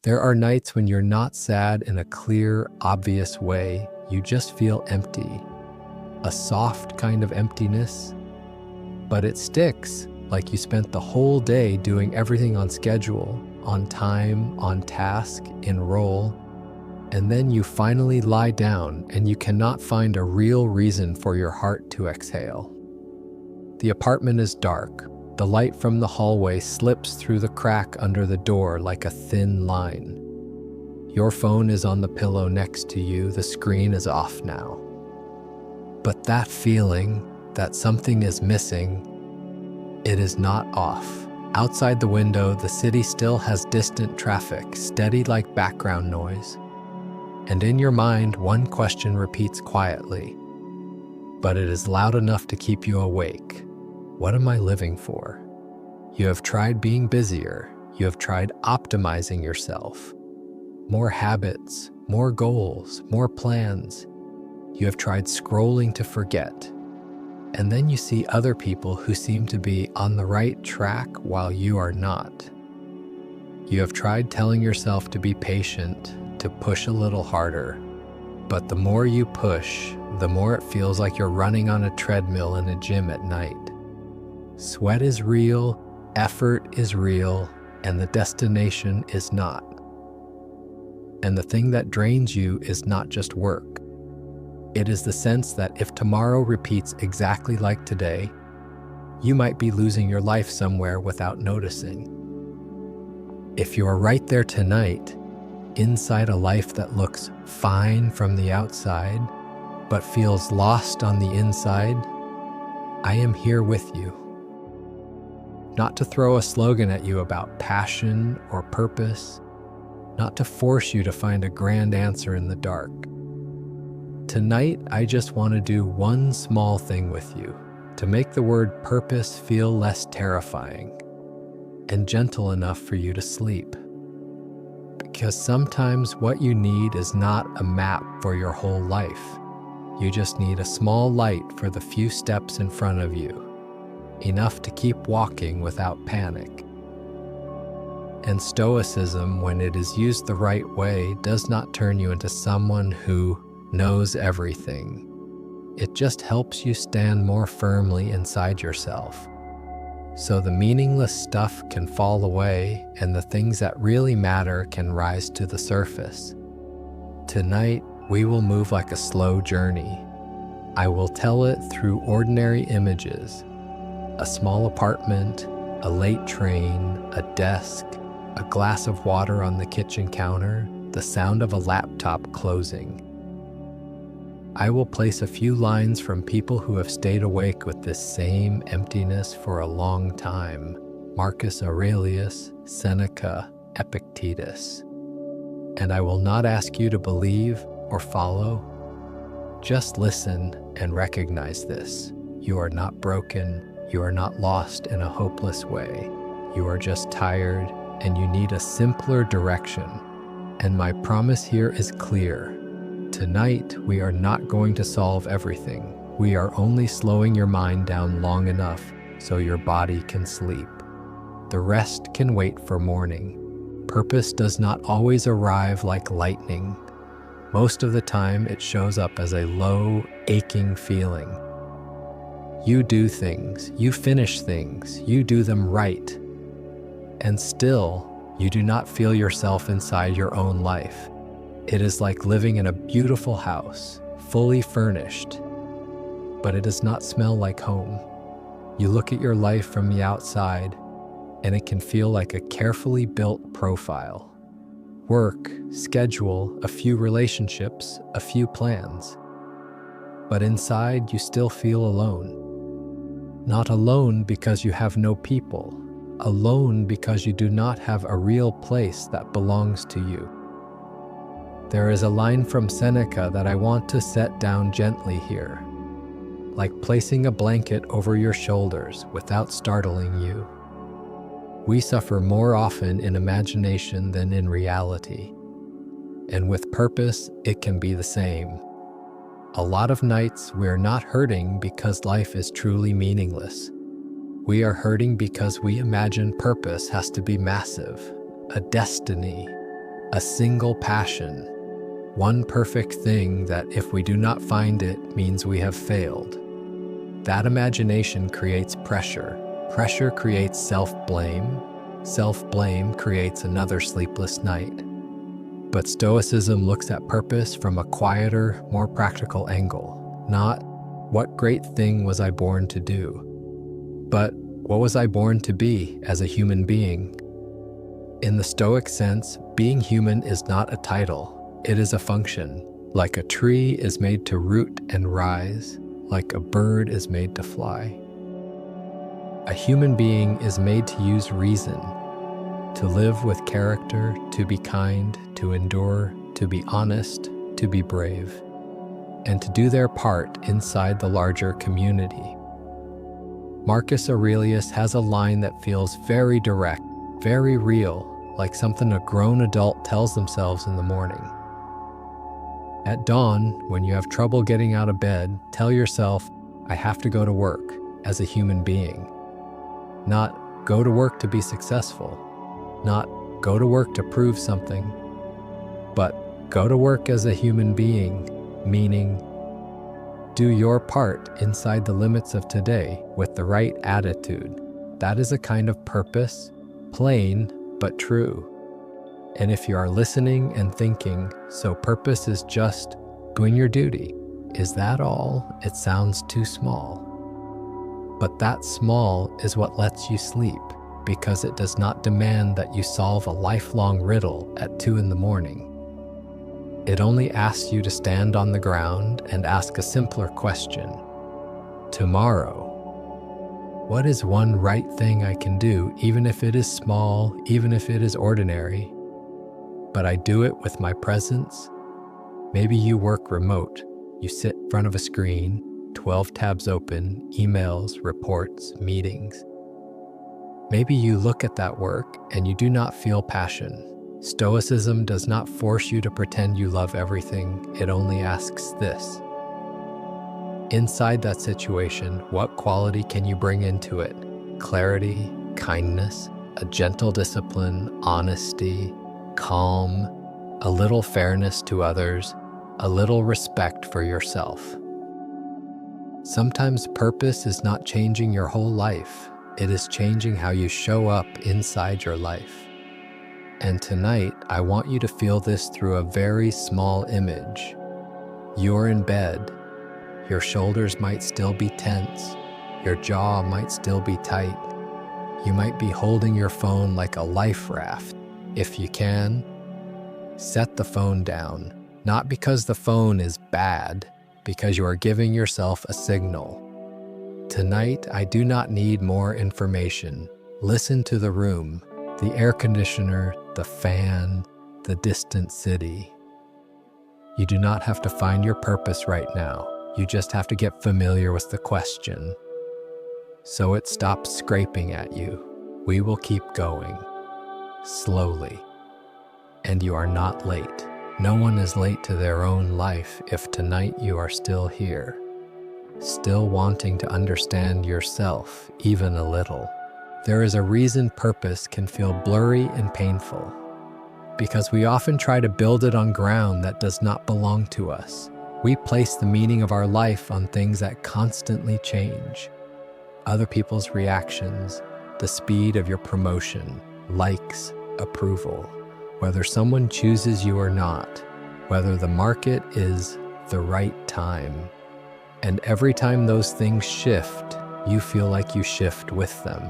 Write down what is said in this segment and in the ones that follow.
There are nights when you're not sad in a clear, obvious way. You just feel empty. A soft kind of emptiness. But it sticks, like you spent the whole day doing everything on schedule, on time, on task, in role. And then you finally lie down and you cannot find a real reason for your heart to exhale. The apartment is dark. The light from the hallway slips through the crack under the door like a thin line. Your phone is on the pillow next to you. The screen is off now. But that feeling that something is missing, it is not off. Outside the window, the city still has distant traffic, steady like background noise. And in your mind, one question repeats quietly, but it is loud enough to keep you awake. What am I living for? You have tried being busier. You have tried optimizing yourself. More habits, more goals, more plans. You have tried scrolling to forget. And then you see other people who seem to be on the right track while you are not. You have tried telling yourself to be patient, to push a little harder. But the more you push, the more it feels like you're running on a treadmill in a gym at night. Sweat is real, effort is real, and the destination is not. And the thing that drains you is not just work. It is the sense that if tomorrow repeats exactly like today, you might be losing your life somewhere without noticing. If you are right there tonight, inside a life that looks fine from the outside, but feels lost on the inside, I am here with you. Not to throw a slogan at you about passion or purpose, not to force you to find a grand answer in the dark. Tonight, I just want to do one small thing with you, to make the word purpose feel less terrifying and gentle enough for you to sleep. Because sometimes what you need is not a map for your whole life. You just need a small light for the few steps in front of you, enough to keep walking without panic. And Stoicism, when it is used the right way, does not turn you into someone who knows everything. It just helps you stand more firmly inside yourself, so the meaningless stuff can fall away and the things that really matter can rise to the surface. Tonight, we will move like a slow journey. I will tell it through ordinary images: a small apartment, a late train, a desk, a glass of water on the kitchen counter, the sound of a laptop closing. I will place a few lines from people who have stayed awake with this same emptiness for a long time: Marcus Aurelius, Seneca, Epictetus. And I will not ask you to believe or follow. Just listen and recognize this. You are not broken. You are not lost in a hopeless way. You are just tired and you need a simpler direction. And my promise here is clear. Tonight, we are not going to solve everything. We are only slowing your mind down long enough so your body can sleep. The rest can wait for morning. Purpose does not always arrive like lightning. Most of the time, it shows up as a low, aching feeling. You do things, you finish things, you do them right. And still, you do not feel yourself inside your own life. It is like living in a beautiful house, fully furnished, but it does not smell like home. You look at your life from the outside, and it can feel like a carefully built profile. Work, schedule, a few relationships, a few plans. But inside, you still feel alone. Not alone because you have no people, alone because you do not have a real place that belongs to you. There is a line from Seneca that I want to set down gently here, like placing a blanket over your shoulders without startling you. We suffer more often in imagination than in reality, and with purpose, it can be the same. A lot of nights we're not hurting because life is truly meaningless. We are hurting because we imagine purpose has to be massive, a destiny, a single passion, one perfect thing that if we do not find it means we have failed. That imagination creates pressure. Pressure creates self-blame. Self-blame creates another sleepless night. But Stoicism looks at purpose from a quieter, more practical angle. Not, what great thing was I born to do? But, what was I born to be as a human being? In the Stoic sense, being human is not a title. It is a function. Like a tree is made to root and rise, like a bird is made to fly. A human being is made to use reason, to live with character, to be kind, to endure, to be honest, to be brave, and to do their part inside the larger community. Marcus Aurelius has a line that feels very direct, very real, like something a grown adult tells themselves in the morning. At dawn, when you have trouble getting out of bed, tell yourself, I have to go to work as a human being. Not go to work to be successful, not go to work to prove something, but go to work as a human being, meaning do your part inside the limits of today with the right attitude. That is a kind of purpose, plain but true. And if you are listening and thinking, so purpose is just doing your duty, is that all? It sounds too small. But that small is what lets you sleep, because it does not demand that you solve a lifelong riddle at 2 a.m. It only asks you to stand on the ground and ask a simpler question. Tomorrow, what is one right thing I can do, even if it is small, even if it is ordinary? But I do it with my presence. Maybe you work remote. You sit in front of a screen, 12 tabs open, emails, reports, meetings. Maybe you look at that work and you do not feel passion. Stoicism does not force you to pretend you love everything. It only asks this. Inside that situation, what quality can you bring into it? Clarity, kindness, a gentle discipline, honesty, calm, a little fairness to others, a little respect for yourself. Sometimes purpose is not changing your whole life. It is changing how you show up inside your life. And tonight, I want you to feel this through a very small image. You're in bed. Your shoulders might still be tense. Your jaw might still be tight. You might be holding your phone like a life raft. If you can, set the phone down. Not because the phone is bad, because you are giving yourself a signal. Tonight, I do not need more information. Listen to the room, the air conditioner, the fan, the distant city. You do not have to find your purpose right now. You just have to get familiar with the question. So it stops scraping at you. We will keep going, slowly. And you are not late. No one is late to their own life if tonight you are still here, still wanting to understand yourself even a little. There is a reason purpose can feel blurry and painful, because we often try to build it on ground that does not belong to us. We place the meaning of our life on things that constantly change. Other people's reactions, the speed of your promotion, likes, approval, whether someone chooses you or not, whether the market is the right time. And every time those things shift, you feel like you shift with them.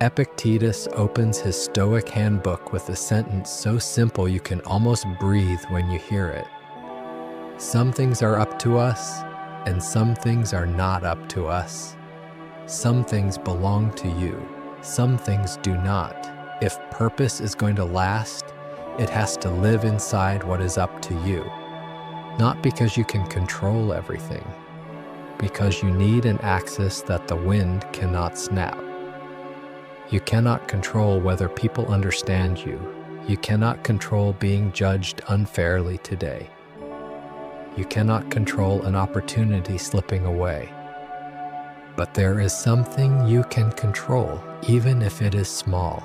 Epictetus opens his Stoic handbook with a sentence so simple you can almost breathe when you hear it. Some things are up to us, and some things are not up to us. Some things belong to you, some things do not. If purpose is going to last, it has to live inside what is up to you. Not because you can control everything, because you need an axis that the wind cannot snap. You cannot control whether people understand you. You cannot control being judged unfairly today. You cannot control an opportunity slipping away. But there is something you can control, even if it is small.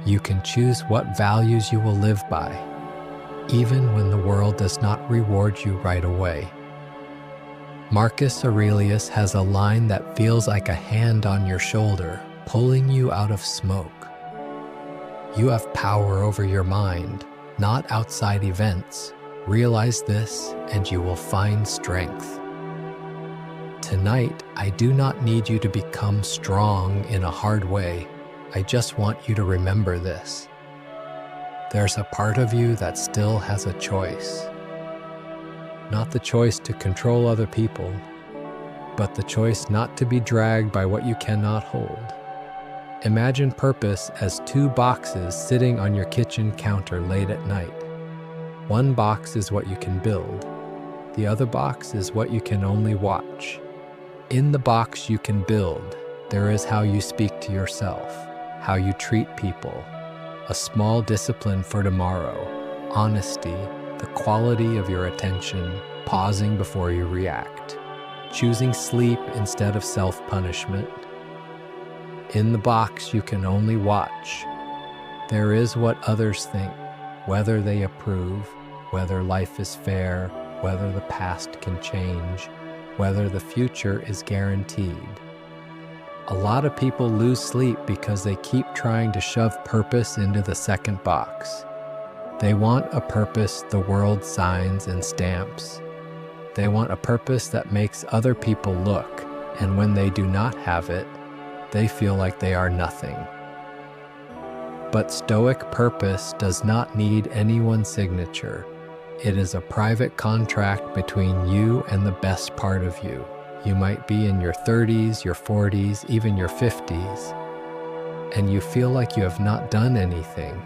You can choose what values you will live by, even when the world does not reward you right away. Marcus Aurelius has a line that feels like a hand on your shoulder, pulling you out of smoke. You have power over your mind, not outside events. Realize this, and you will find strength. Tonight, I do not need you to become strong in a hard way. I just want you to remember this. There's a part of you that still has a choice. Not the choice to control other people, but the choice not to be dragged by what you cannot hold. Imagine purpose as two boxes sitting on your kitchen counter late at night. One box is what you can build. The other box is what you can only watch. In the box you can build, there is how you speak to yourself, how you treat people, a small discipline for tomorrow, honesty, the quality of your attention, pausing before you react, choosing sleep instead of self-punishment. In the box you can only watch. There is what others think, whether they approve, whether life is fair, whether the past can change, whether the future is guaranteed. A lot of people lose sleep because they keep trying to shove purpose into the second box. They want a purpose the world signs and stamps. They want a purpose that makes other people look, and when they do not have it, they feel like they are nothing. But Stoic purpose does not need anyone's signature. It is a private contract between you and the best part of you. You might be in your 30s, your 40s, even your 50s, and you feel like you have not done anything.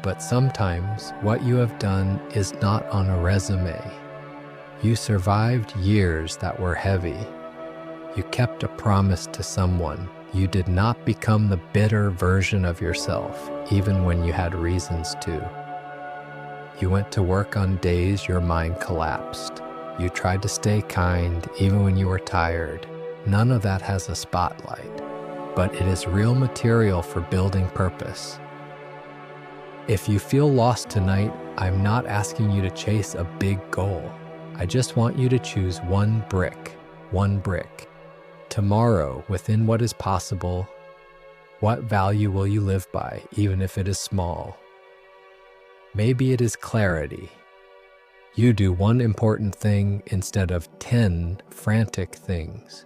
But sometimes what you have done is not on a resume. You survived years that were heavy. You kept a promise to someone. You did not become the bitter version of yourself, even when you had reasons to. You went to work on days your mind collapsed. You tried to stay kind even when you were tired. None of that has a spotlight, but it is real material for building purpose. If you feel lost tonight, I'm not asking you to chase a big goal. I just want you to choose one brick. Tomorrow, within what is possible, what value will you live by, even if it is small? Maybe it is clarity. You do one important thing instead of 10 frantic things.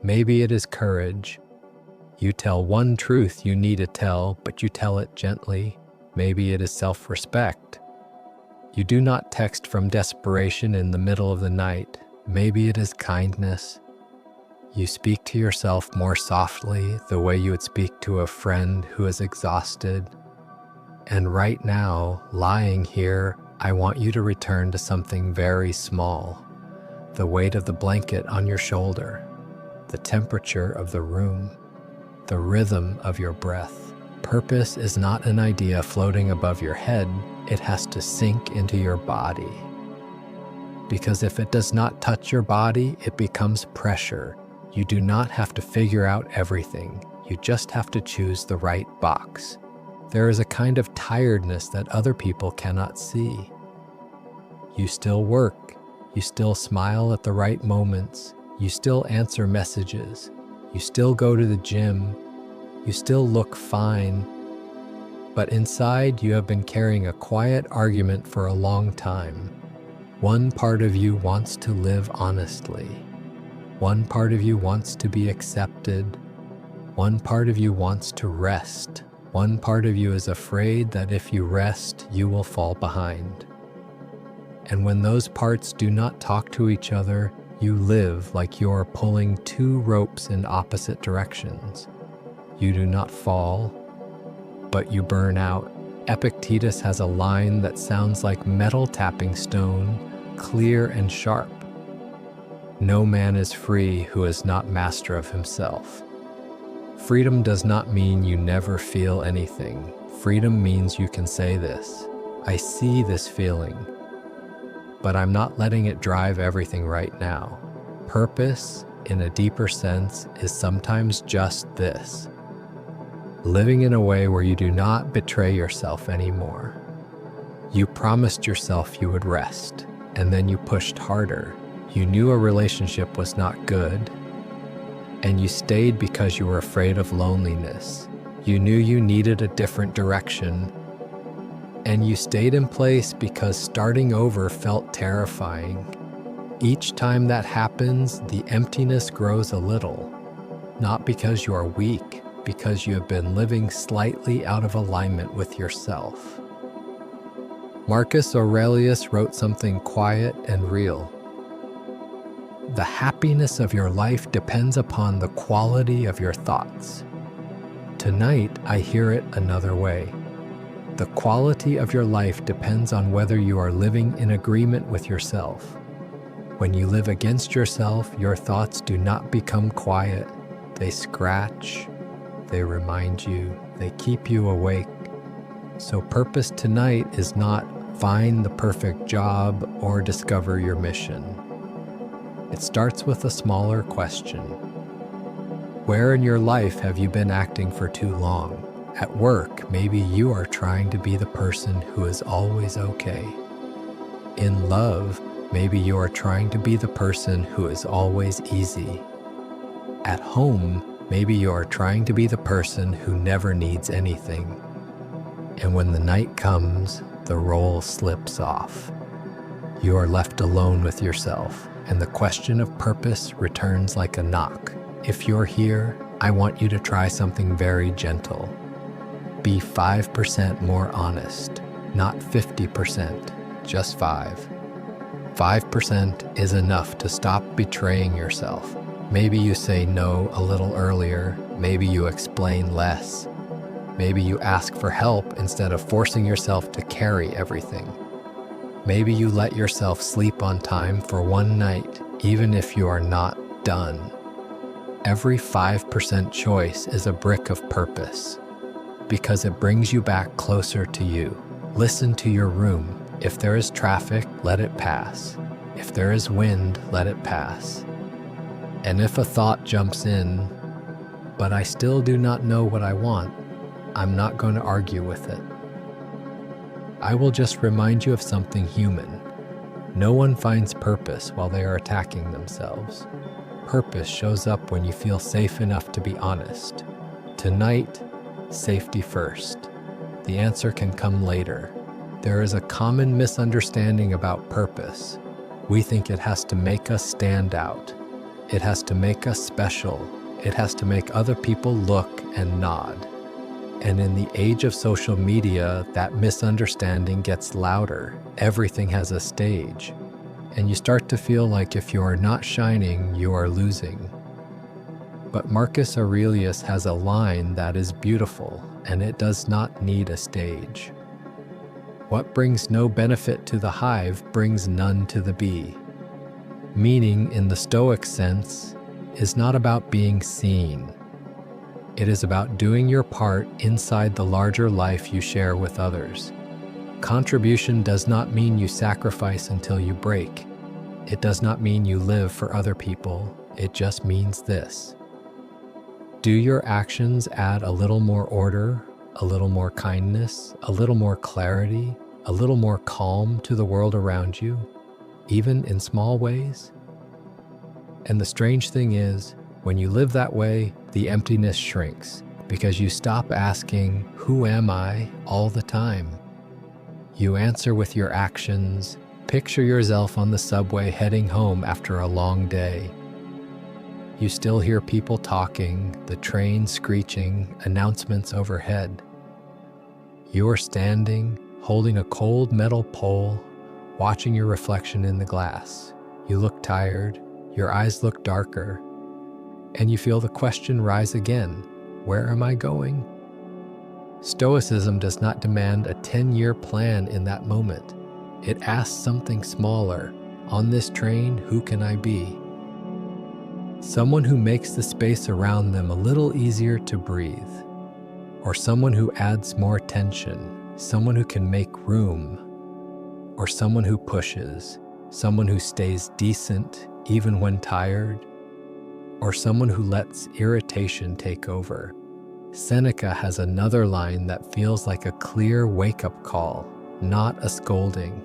Maybe it is courage. You tell one truth you need to tell, but you tell it gently. Maybe it is self-respect. You do not text from desperation in the middle of the night. Maybe it is kindness. You speak to yourself more softly, the way you would speak to a friend who is exhausted. And right now, lying here, I want you to return to something very small. The weight of the blanket on your shoulder, the temperature of the room, the rhythm of your breath. Purpose is not an idea floating above your head. It has to sink into your body. Because if it does not touch your body, it becomes pressure. You do not have to figure out everything. You just have to choose the right box. There is a kind of tiredness that other people cannot see. You still work. You still smile at the right moments. You still answer messages. You still go to the gym. You still look fine. But inside, you have been carrying a quiet argument for a long time. One part of you wants to live honestly. One part of you wants to be accepted. One part of you wants to rest. One part of you is afraid that if you rest, you will fall behind. And when those parts do not talk to each other, you live like you are pulling two ropes in opposite directions. You do not fall, but you burn out. Epictetus has a line that sounds like metal tapping stone, clear and sharp. No man is free who is not master of himself. Freedom does not mean you never feel anything. Freedom means you can say this: I see this feeling, but I'm not letting it drive everything right now. Purpose, in a deeper sense, is sometimes just this: living in a way where you do not betray yourself anymore. You promised yourself you would rest, and then you pushed harder. You knew a relationship was not good, and you stayed because you were afraid of loneliness. You knew you needed a different direction, and you stayed in place because starting over felt terrifying. Each time that happens, the emptiness grows a little, not because you are weak, because you have been living slightly out of alignment with yourself. Marcus Aurelius wrote something quiet and real. The happiness of your life depends upon the quality of your thoughts. Tonight, I hear it another way. The quality of your life depends on whether you are living in agreement with yourself. When you live against yourself, your thoughts do not become quiet. They scratch, they remind you, they keep you awake. So purpose tonight is not find the perfect job or discover your mission. It starts with a smaller question. Where in your life have you been acting for too long? At work, maybe you are trying to be the person who is always okay. In love, maybe you are trying to be the person who is always easy. At home, maybe you are trying to be the person who never needs anything. And when the night comes, the role slips off. You are left alone with yourself, and the question of purpose returns like a knock. If you're here, I want you to try something very gentle. Be 5% more honest, not 50%, just 5. 5% is enough to stop betraying yourself. Maybe you say no a little earlier, maybe you explain less, maybe you ask for help instead of forcing yourself to carry everything. Maybe you let yourself sleep on time for one night, even if you are not done. Every 5% choice is a brick of purpose, because it brings you back closer to you. Listen to your room. If there is traffic, let it pass. If there is wind, let it pass. And if a thought jumps in, but I still do not know what I want, I'm not going to argue with it. I will just remind you of something human. No one finds purpose while they are attacking themselves. Purpose shows up when you feel safe enough to be honest. Tonight, safety first. The answer can come later. There is a common misunderstanding about purpose. We think it has to make us stand out. It has to make us special. It has to make other people look and nod. And in the age of social media, that misunderstanding gets louder. Everything has a stage. And you start to feel like if you are not shining, you are losing. But Marcus Aurelius has a line that is beautiful, and it does not need a stage. What brings no benefit to the hive brings none to the bee. Meaning, in the Stoic sense, is not about being seen. It is about doing your part inside the larger life you share with others. Contribution does not mean you sacrifice until you break. It does not mean you live for other people. It just means this. Do your actions add a little more order, a little more kindness, a little more clarity, a little more calm to the world around you, even in small ways? And the strange thing is, when you live that way, the emptiness shrinks because you stop asking, "Who am I?" all the time. You answer with your actions. Picture yourself on the subway heading home after a long day. You still hear people talking, the train screeching, announcements overhead. You are standing, holding a cold metal pole, watching your reflection in the glass. You look tired, your eyes look darker, and you feel the question rise again, where am I going? Stoicism does not demand a 10-year plan in that moment. It asks something smaller. On this train, who can I be? Someone who makes the space around them a little easier to breathe. Or someone who adds more tension. Someone who can make room. Or someone who pushes. Someone who stays decent even when tired. Or someone who lets irritation take over. Seneca has another line that feels like a clear wake-up call, not a scolding.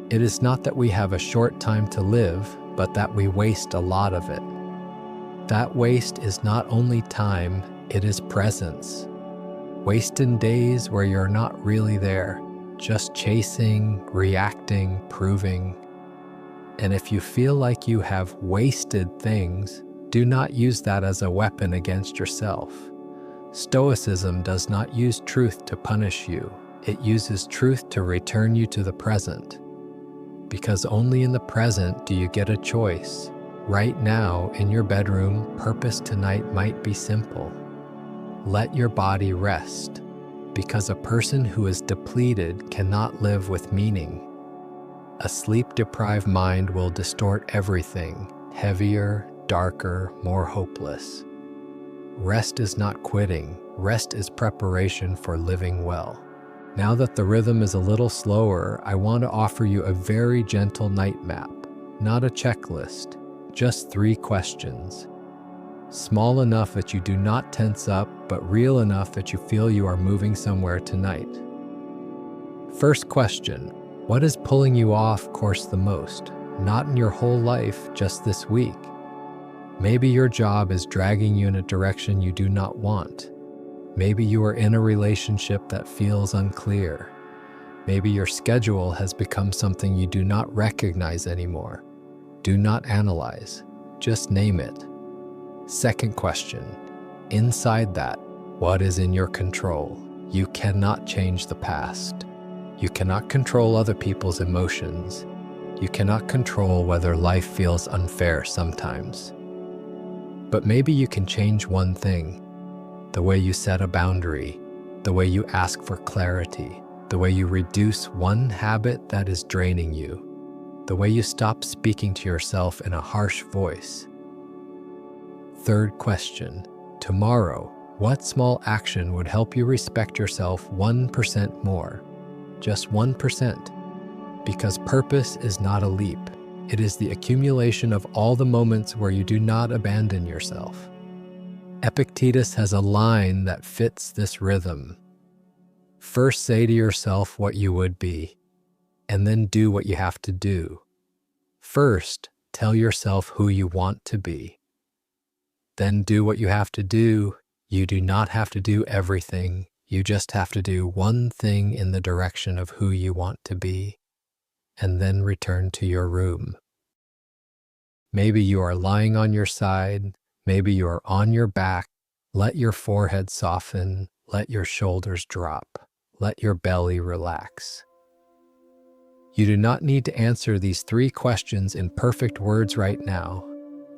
It is not that we have a short time to live, but that we waste a lot of it. That waste is not only time, it is presence. Waste in days where you're not really there, just chasing, reacting, proving. And if you feel like you have wasted things, do not use that as a weapon against yourself. Stoicism does not use truth to punish you. It uses truth to return you to the present. Because only in the present do you get a choice. Right now, in your bedroom, purpose tonight might be simple. Let your body rest, because a person who is depleted cannot live with meaning. A sleep-deprived mind will distort everything, heavier, darker, more hopeless. Rest is not quitting. Rest is preparation for living well. Now that the rhythm is a little slower, I want to offer you a very gentle night map, not a checklist, just 3 questions. Small enough that you do not tense up, but real enough that you feel you are moving somewhere tonight. First question, what is pulling you off course the most? Not in your whole life, just this week. Maybe your job is dragging you in a direction you do not want. Maybe you are in a relationship that feels unclear. Maybe your schedule has become something you do not recognize anymore. Do not analyze, just name it. Second question, inside that, what is in your control? You cannot change the past. You cannot control other people's emotions. You cannot control whether life feels unfair sometimes. But maybe you can change one thing. The way you set a boundary, the way you ask for clarity, the way you reduce one habit that is draining you, the way you stop speaking to yourself in a harsh voice. Third question, tomorrow, what small action would help you respect yourself 1% more? Just 1%. Because purpose is not a leap. It is the accumulation of all the moments where you do not abandon yourself. Epictetus has a line that fits this rhythm. First say to yourself what you would be, and then do what you have to do. First, tell yourself who you want to be. Then do what you have to do. You do not have to do everything. You just have to do one thing in the direction of who you want to be, and then return to your room. Maybe you are lying on your side. Maybe you are on your back. Let your forehead soften. Let your shoulders drop. Let your belly relax. You do not need to answer these 3 questions in perfect words right now.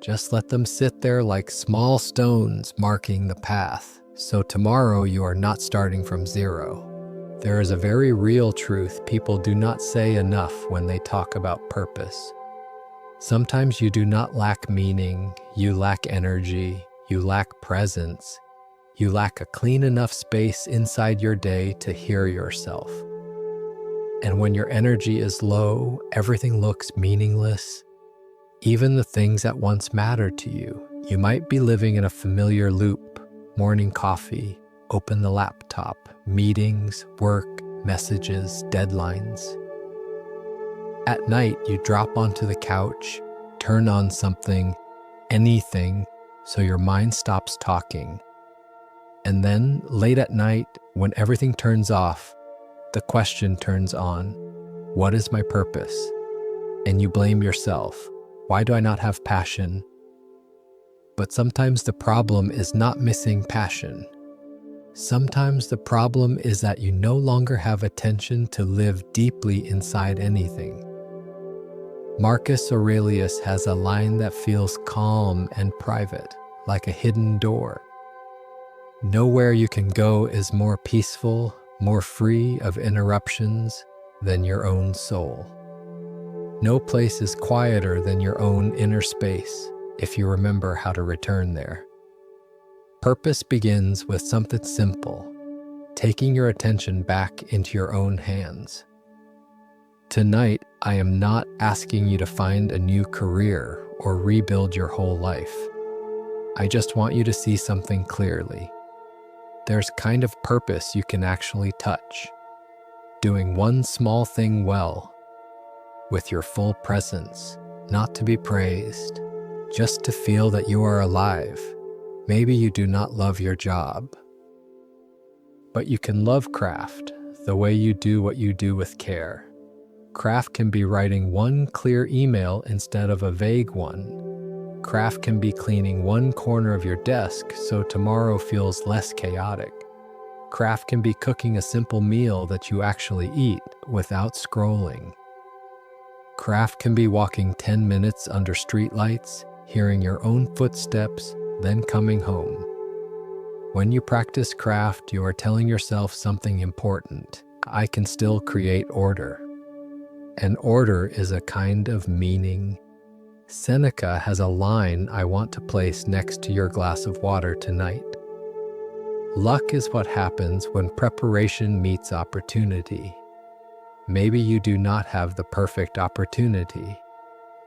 Just let them sit there like small stones marking the path. So tomorrow you are not starting from zero. There is a very real truth people do not say enough when they talk about purpose. Sometimes you do not lack meaning, you lack energy, you lack presence, you lack a clean enough space inside your day to hear yourself. And when your energy is low, everything looks meaningless. Even the things that once mattered to you. You might be living in a familiar loop, morning coffee, open the laptop, meetings, work, messages, deadlines. At night, you drop onto the couch, turn on something, anything, so your mind stops talking. And then, late at night, when everything turns off, the question turns on, what is my purpose? And you blame yourself. Why do I not have passion? But sometimes the problem is not missing passion. Sometimes the problem is that you no longer have attention to live deeply inside anything. Marcus Aurelius has a line that feels calm and private, like a hidden door. Nowhere you can go is more peaceful, more free of interruptions than your own soul. No place is quieter than your own inner space, if you remember how to return there. Purpose begins with something simple, taking your attention back into your own hands. Tonight, I am not asking you to find a new career or rebuild your whole life. I just want you to see something clearly. There's kind of purpose you can actually touch. Doing one small thing well, with your full presence, not to be praised, just to feel that you are alive. Maybe you do not love your job, but you can love craft, the way you do what you do with care. Craft can be writing one clear email instead of a vague one. Craft can be cleaning one corner of your desk so tomorrow feels less chaotic. Craft can be cooking a simple meal that you actually eat without scrolling. Craft can be walking 10 minutes under streetlights, hearing your own footsteps, then coming home. When you practice craft, you are telling yourself something important. I can still create order. And order is a kind of meaning. Seneca has a line I want to place next to your glass of water tonight. Luck is what happens when preparation meets opportunity. Maybe you do not have the perfect opportunity.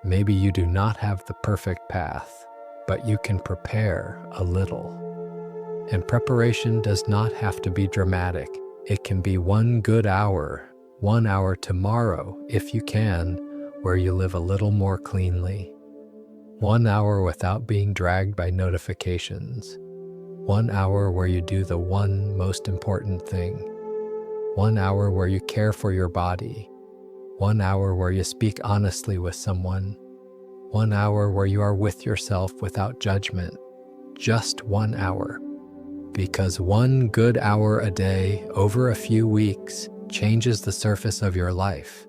Maybe you do not have the perfect path, but you can prepare a little. And preparation does not have to be dramatic. It can be 1 good hour, 1 hour tomorrow, if you can, where you live a little more cleanly. 1 hour without being dragged by notifications. 1 hour where you do the one most important thing. 1 hour where you care for your body. 1 hour where you speak honestly with someone. 1 hour where you are with yourself without judgment. Just 1 hour. Because 1 good hour a day over a few weeks changes the surface of your life.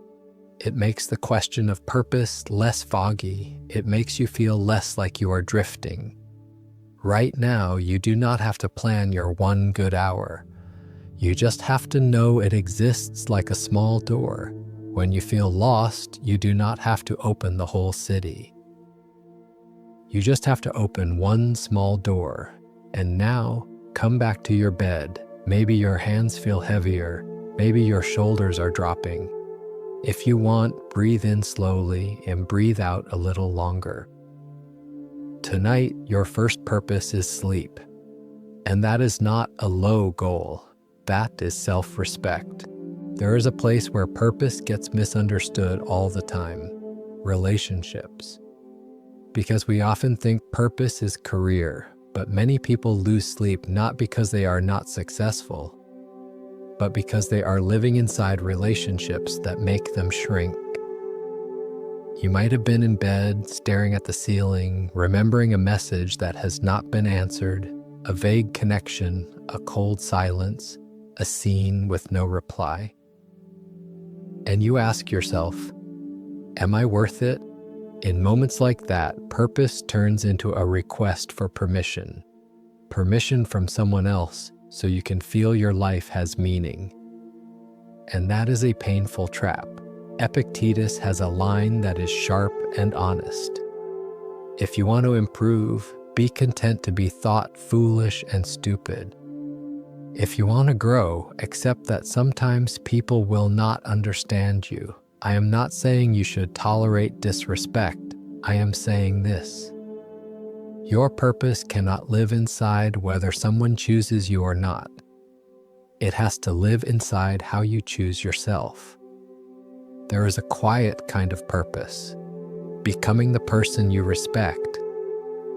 It makes the question of purpose less foggy. It makes you feel less like you are drifting. Right now, you do not have to plan your 1 good hour. You just have to know it exists like a small door. When you feel lost, you do not have to open the whole city. You just have to open 1 small door. And now, come back to your bed. Maybe your hands feel heavier. Maybe your shoulders are dropping. If you want, breathe in slowly and breathe out a little longer. Tonight, your first purpose is sleep. And that is not a low goal. That is self-respect. There is a place where purpose gets misunderstood all the time. Relationships. Because we often think purpose is career, but many people lose sleep not because they are not successful, but because they are living inside relationships that make them shrink. You might have been in bed, staring at the ceiling, remembering a message that has not been answered, a vague connection, a cold silence, a scene with no reply. And you ask yourself, am I worth it? In moments like that, purpose turns into a request for permission. Permission from someone else so you can feel your life has meaning. And that is a painful trap. Epictetus has a line that is sharp and honest. If you want to improve, be content to be thought foolish and stupid. If you want to grow, accept that sometimes people will not understand you. I am not saying you should tolerate disrespect. I am saying this. Your purpose cannot live inside whether someone chooses you or not. It has to live inside how you choose yourself. There is a quiet kind of purpose, becoming the person you respect,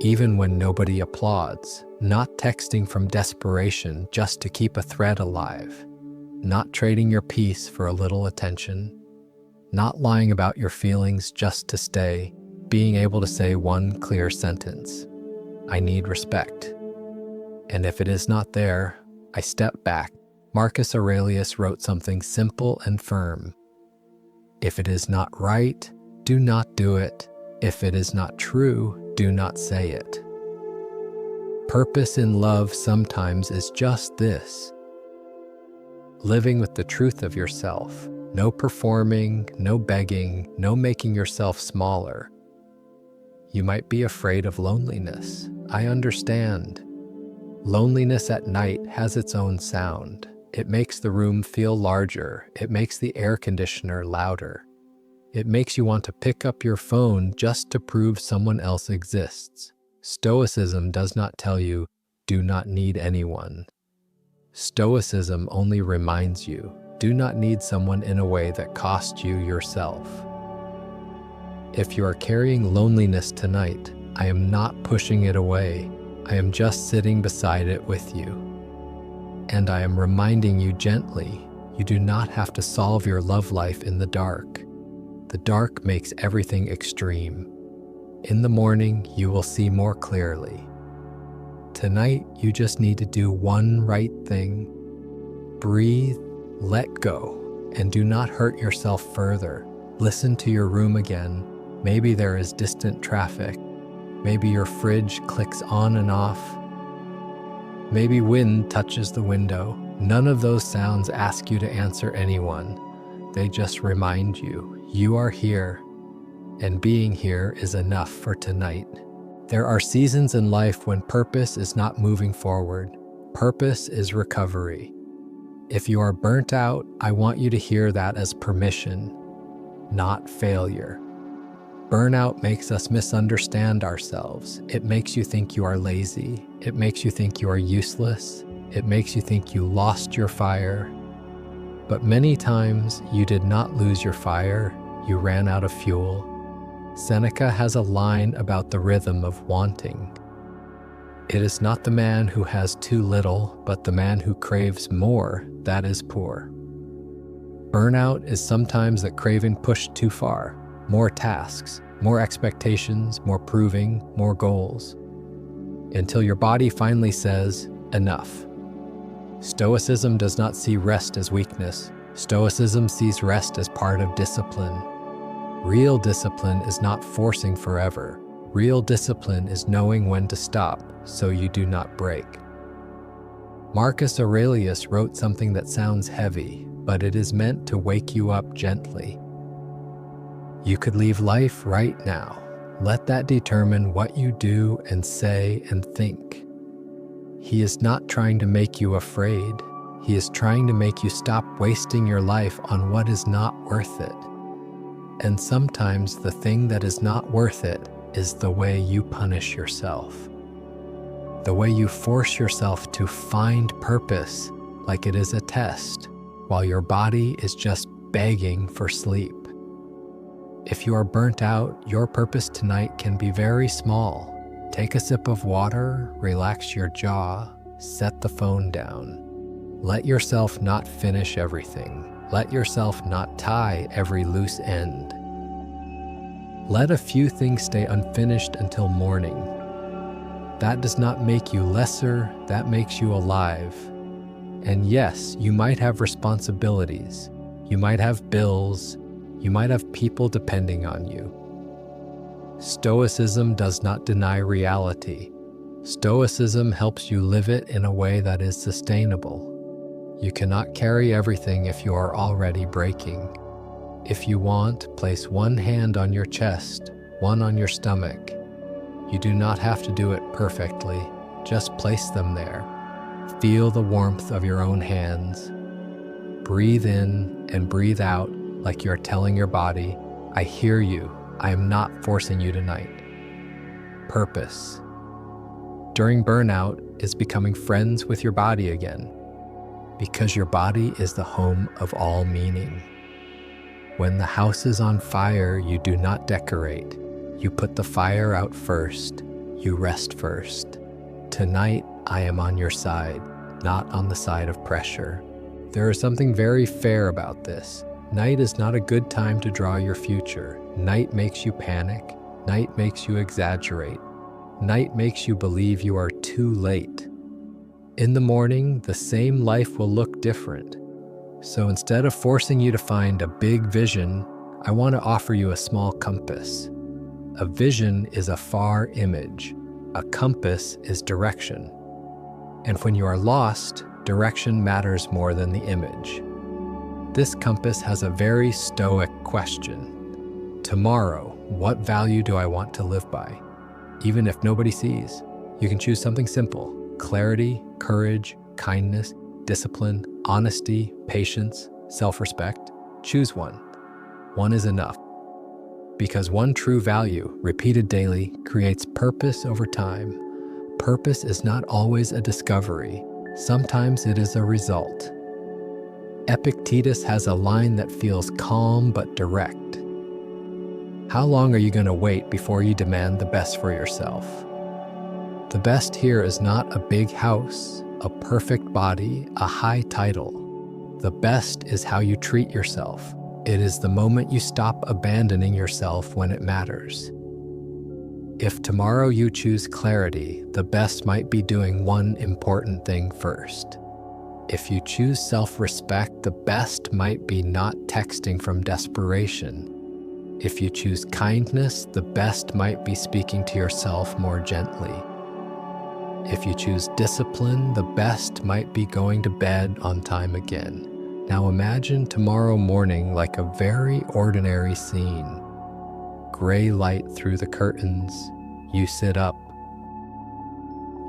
even when nobody applauds, not texting from desperation just to keep a thread alive, not trading your peace for a little attention, not lying about your feelings just to stay, being able to say 1 clear sentence. I need respect. And if it is not there, I step back. Marcus Aurelius wrote something simple and firm. If it is not right, do not do it. If it is not true, do not say it. Purpose in love sometimes is just this. Living with the truth of yourself. No performing, no begging, no making yourself smaller. You might be afraid of loneliness. I understand. Loneliness at night has its own sound. It makes the room feel larger. It makes the air conditioner louder. It makes you want to pick up your phone just to prove someone else exists. Stoicism does not tell you, do not need anyone. Stoicism only reminds you, do not need someone in a way that costs you yourself. If you are carrying loneliness tonight, I am not pushing it away. I am just sitting beside it with you. And I am reminding you gently, you do not have to solve your love life in the dark. The dark makes everything extreme. In the morning, you will see more clearly. Tonight, you just need to do one right thing. Breathe, let go, and do not hurt yourself further. Listen to your room again. Maybe there is distant traffic. Maybe your fridge clicks on and off. Maybe wind touches the window. None of those sounds ask you to answer anyone. They just remind you, you are here, and being here is enough for tonight. There are seasons in life when purpose is not moving forward. Purpose is recovery. If you are burnt out, I want you to hear that as permission, not failure. Burnout makes us misunderstand ourselves. It makes you think you are lazy. It makes you think you are useless. It makes you think you lost your fire. But many times you did not lose your fire, you ran out of fuel. Seneca has a line about the rhythm of wanting. It is not the man who has too little, but the man who craves more that is poor. Burnout is sometimes that craving pushed too far. More tasks, more expectations, more proving, more goals. Until your body finally says, enough. Stoicism does not see rest as weakness. Stoicism sees rest as part of discipline. Real discipline is not forcing forever. Real discipline is knowing when to stop so you do not break. Marcus Aurelius wrote something that sounds heavy, but it is meant to wake you up gently. You could leave life right now. Let that determine what you do and say and think. He is not trying to make you afraid. He is trying to make you stop wasting your life on what is not worth it. And sometimes the thing that is not worth it is the way you punish yourself. The way you force yourself to find purpose like it is a test, while your body is just begging for sleep. If you are burnt out, your purpose tonight can be very small. Take a sip of water, relax your jaw, set the phone down. Let yourself not finish everything. Let yourself not tie every loose end. Let a few things stay unfinished until morning. That does not make you lesser, that makes you alive. And yes, you might have responsibilities. You might have bills. You might have people depending on you. Stoicism does not deny reality. Stoicism helps you live it in a way that is sustainable. You cannot carry everything if you are already breaking. If you want, place one hand on your chest, one on your stomach. You do not have to do it perfectly. Just place them there. Feel the warmth of your own hands. Breathe in and breathe out like you are telling your body, I hear you. I am not forcing you tonight. Purpose. During burnout is becoming friends with your body again. Because your body is the home of all meaning. When the house is on fire, you do not decorate. You put the fire out first. You rest first. Tonight, I am on your side, not on the side of pressure. There is something very fair about this. Night is not a good time to draw your future. Night makes you panic. Night makes you exaggerate. Night makes you believe you are too late. In the morning, the same life will look different. So instead of forcing you to find a big vision, I want to offer you a small compass. A vision is a far image. A compass is direction. And when you are lost, direction matters more than the image. This compass has a very Stoic question. Tomorrow, what value do I want to live by? Even if nobody sees, you can choose something simple. Clarity, courage, kindness, discipline, honesty, patience, self-respect. Choose one. One is enough. Because one true value, repeated daily, creates purpose over time. Purpose is not always a discovery. Sometimes it is a result. Epictetus has a line that feels calm but direct. How long are you going to wait before you demand the best for yourself? The best here is not a big house, a perfect body, a high title. The best is how you treat yourself. It is the moment you stop abandoning yourself when it matters. If tomorrow you choose clarity, the best might be doing one important thing first. If you choose self-respect, the best might be not texting from desperation. If you choose kindness, the best might be speaking to yourself more gently. If you choose discipline, the best might be going to bed on time again. Now imagine tomorrow morning like a very ordinary scene. Gray light through the curtains. You sit up.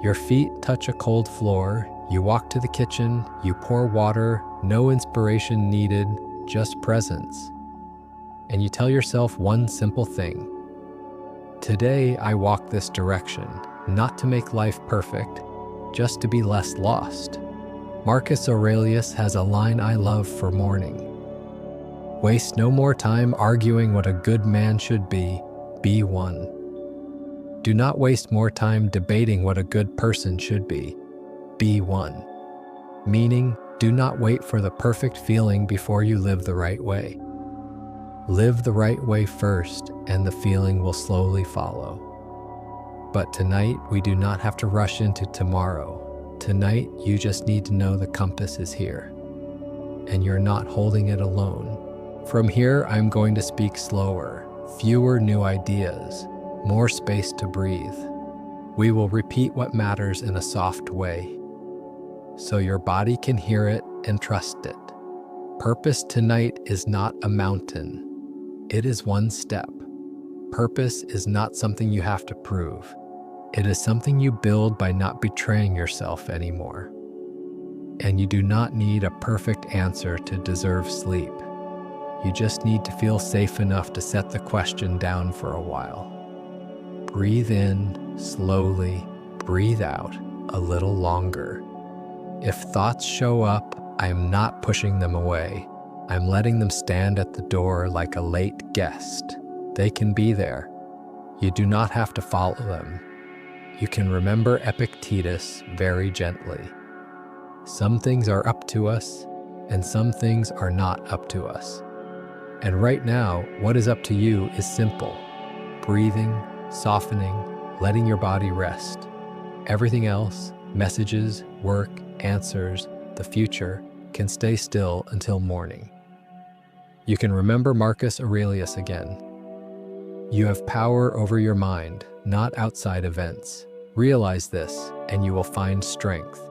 Your feet touch a cold floor. You walk to the kitchen. You pour water. No inspiration needed, just presence. And you tell yourself one simple thing. Today I walk this direction, not to make life perfect, just to be less lost. Marcus Aurelius has a line I love for morning. Waste no more time arguing what a good man should be one. Do not waste more time debating what a good person should be one. Meaning, do not wait for the perfect feeling before you live the right way. Live the right way first, and the feeling will slowly follow. But tonight, we do not have to rush into tomorrow. Tonight, you just need to know the compass is here, and you're not holding it alone. From here, I'm going to speak slower, fewer new ideas, more space to breathe. We will repeat what matters in a soft way, so your body can hear it and trust it. Purpose tonight is not a mountain. It is one step. Purpose is not something you have to prove. It is something you build by not betraying yourself anymore. And you do not need a perfect answer to deserve sleep. You just need to feel safe enough to set the question down for a while. Breathe in slowly, breathe out a little longer. If thoughts show up, I am not pushing them away. I'm letting them stand at the door like a late guest. They can be there. You do not have to follow them. You can remember Epictetus very gently. Some things are up to us, and some things are not up to us. And right now, what is up to you is simple. Breathing, softening, letting your body rest. Everything else, messages, work, answers, the future, can stay still until morning. You can remember Marcus Aurelius again. You have power over your mind, not outside events. Realize this, and you will find strength.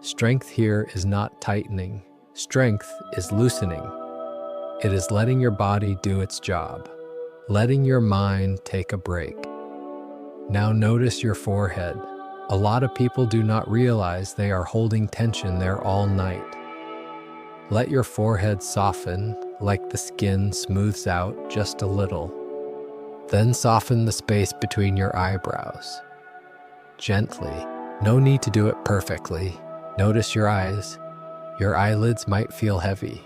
Strength here is not tightening. Strength is loosening. It is letting your body do its job, letting your mind take a break. Now notice your forehead. A lot of people do not realize they are holding tension there all night. Let your forehead soften, like the skin smooths out just a little. Then soften the space between your eyebrows. Gently. No need to do it perfectly. Notice your eyes. Your eyelids might feel heavy.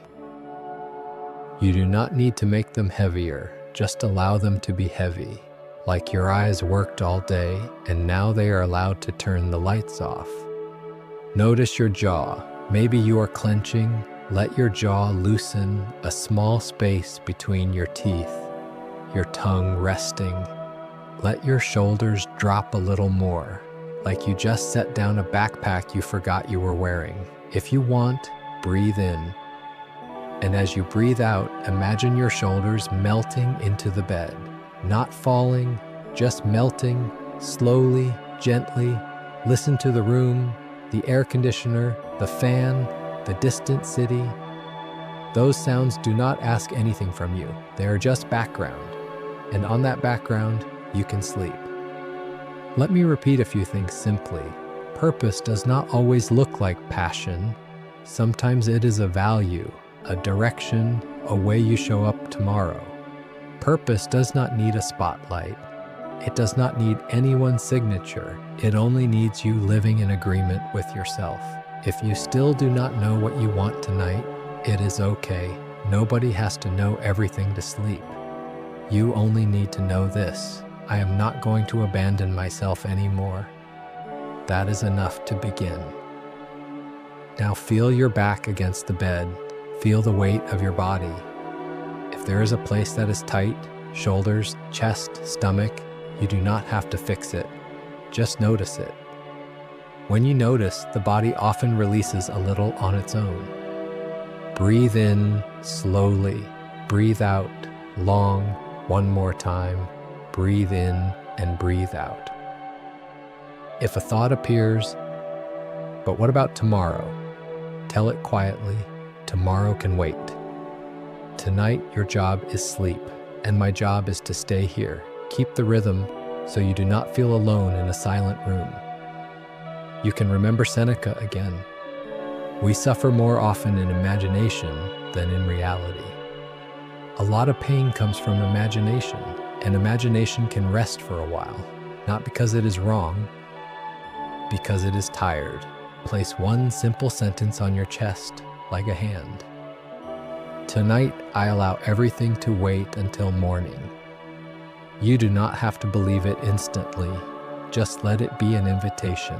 You do not need to make them heavier. Just allow them to be heavy. Like your eyes worked all day, and now they are allowed to turn the lights off. Notice your jaw. Maybe you are clenching. Let your jaw loosen, a small space between your teeth. Your tongue resting. Let your shoulders drop a little more, like you just set down a backpack you forgot you were wearing. If you want, breathe in. And as you breathe out, imagine your shoulders melting into the bed. Not falling, just melting, slowly, gently. Listen to the room, the air conditioner, the fan, the distant city. Those sounds do not ask anything from you. They are just background. And on that background, you can sleep. Let me repeat a few things simply. Purpose does not always look like passion. Sometimes it is a value, a direction, a way you show up tomorrow. Purpose does not need a spotlight. It does not need anyone's signature. It only needs you living in agreement with yourself. If you still do not know what you want tonight, it is okay. Nobody has to know everything to sleep. You only need to know this: I am not going to abandon myself anymore. That is enough to begin. Now feel your back against the bed. Feel the weight of your body. If there is a place that is tight, shoulders, chest, stomach, you do not have to fix it. Just notice it. When you notice, the body often releases a little on its own. Breathe in slowly. Breathe out long. One more time. Breathe in and breathe out. If a thought appears, but what about tomorrow? Tell it quietly. Tomorrow can wait. Tonight, your job is sleep, and my job is to stay here. Keep the rhythm so you do not feel alone in a silent room. You can remember Seneca again. We suffer more often in imagination than in reality. A lot of pain comes from imagination, and imagination can rest for a while, not because it is wrong, because it is tired. Place one simple sentence on your chest, like a hand. Tonight, I allow everything to wait until morning. You do not have to believe it instantly. Just let it be an invitation.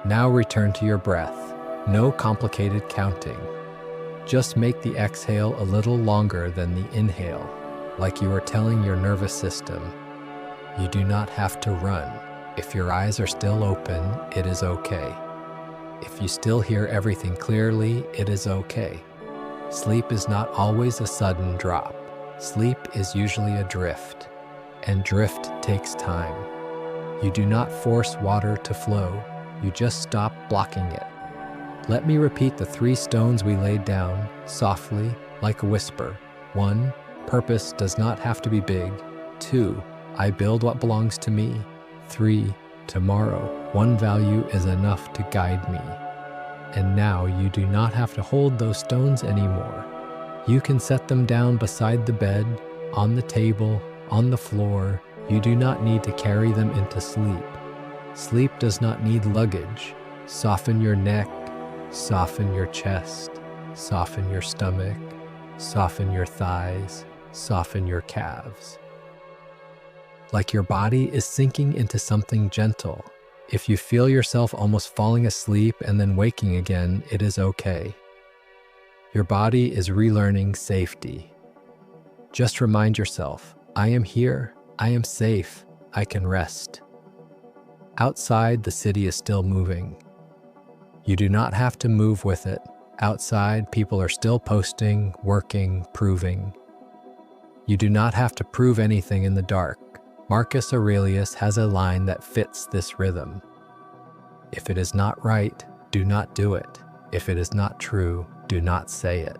Now return to your breath. No complicated counting. Just make the exhale a little longer than the inhale, like you are telling your nervous system, you do not have to run. If your eyes are still open, it is okay. If you still hear everything clearly, it is okay. Sleep is not always a sudden drop. Sleep is usually a drift, and drift takes time. You do not force water to flow, you just stop blocking it. Let me repeat the 3 stones we laid down, softly, like a whisper. 1, purpose does not have to be big. 2, I build what belongs to me. 3, tomorrow, one value is enough to guide me. And now you do not have to hold those stones anymore. You can set them down beside the bed, on the table, on the floor. You do not need to carry them into sleep. Sleep does not need luggage. Soften your neck, soften your chest, soften your stomach, soften your thighs, soften your calves. Like your body is sinking into something gentle. If you feel yourself almost falling asleep and then waking again, it is okay. Your body is relearning safety. Just remind yourself, I am here, I am safe, I can rest. Outside, the city is still moving. You do not have to move with it. Outside, people are still posting, working, proving. You do not have to prove anything in the dark. Marcus Aurelius has a line that fits this rhythm. If it is not right, do not do it. If it is not true, do not say it.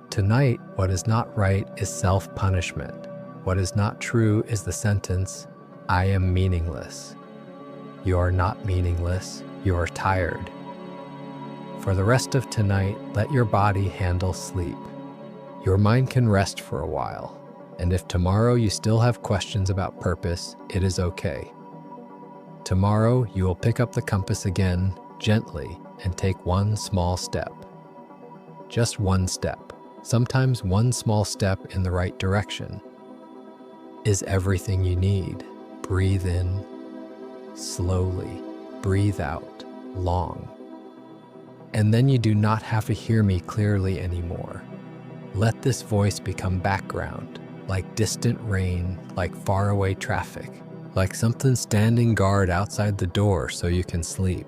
Tonight, what is not right is self-punishment. What is not true is the sentence, I am meaningless. You are not meaningless, you are tired. For the rest of tonight, let your body handle sleep. Your mind can rest for a while. And if tomorrow you still have questions about purpose, it is okay. Tomorrow you will pick up the compass again, gently, and take one small step. Just one step, sometimes one small step in the right direction, is everything you need. Breathe in slowly, breathe out long. And then you do not have to hear me clearly anymore. Let this voice become background. Like distant rain, like faraway traffic, like something standing guard outside the door so you can sleep.